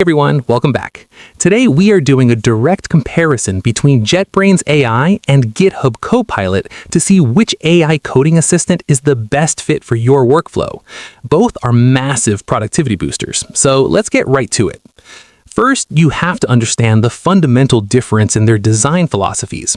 Everyone, welcome back. Today we are doing a direct comparison between JetBrains AI and GitHub Copilot to see which AI coding assistant is the best fit for your workflow. Both are massive productivity boosters, so let's get right to it. First, you have to understand the fundamental difference in their design philosophies.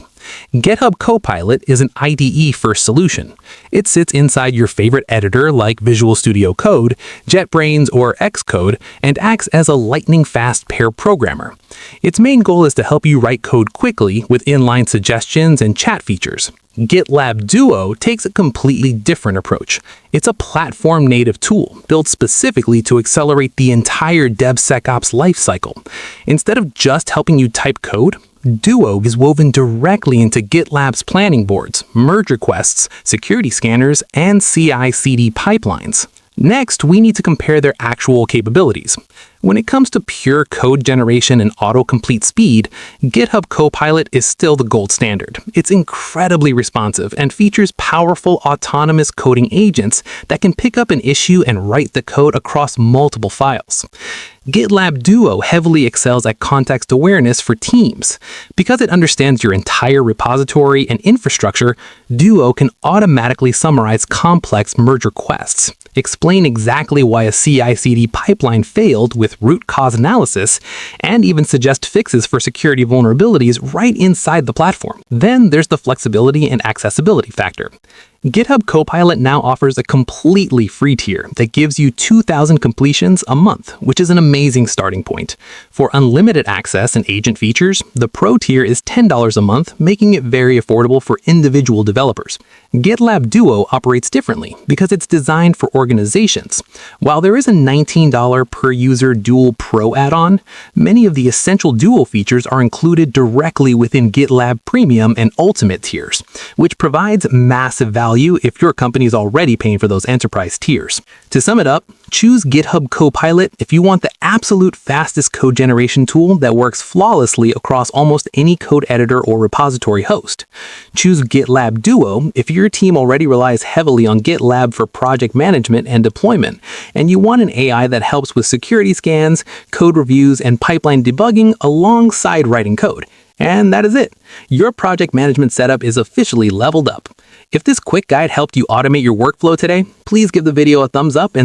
GitHub Copilot is an IDE-first solution. It sits inside your favorite editor like Visual Studio Code, JetBrains, or Xcode, and acts as a lightning-fast pair programmer. Its main goal is to help you write code quickly with inline suggestions and chat features. GitLab Duo takes a completely different approach. It's a platform-native tool built specifically to accelerate the entire DevSecOps lifecycle. Instead of just helping you type code, Duo is woven directly into GitLab's planning boards, merge requests, security scanners, and CI/CD pipelines. Next, we need to compare their actual capabilities. When it comes to pure code generation and autocomplete speed, GitHub Copilot is still the gold standard. It's incredibly responsive and features powerful autonomous coding agents that can pick up an issue and write the code across multiple files. GitLab Duo heavily excels at context awareness for teams. Because it understands your entire repository and infrastructure, Duo can automatically summarize complex merge requests, explain exactly why a CI/CD pipeline failed with root cause analysis, and even suggest fixes for security vulnerabilities right inside the platform. Then there's the flexibility and accessibility factor. GitHub Copilot now offers a completely free tier that gives you 2,000 completions a month, which is an amazing starting point. For unlimited access and agent features, the Pro tier is $10 a month, making it very affordable for individual developers. GitLab Duo operates differently because it's designed for organizations. While there is a $19 per user Duo Pro add-on, many of the essential Duo features are included directly within GitLab Premium and Ultimate tiers, which provides massive value if your company is already paying for those enterprise tiers. To sum it up, choose GitHub Copilot if you want the absolute fastest code generation tool that works flawlessly across almost any code editor or repository host. Choose GitLab Duo if your team already relies heavily on GitLab for project management and deployment, and you want an AI that helps with security scans, code reviews, and pipeline debugging alongside writing code. And that is it. Your project management setup is officially leveled up. If this quick guide helped you automate your workflow today, please give the video a thumbs up and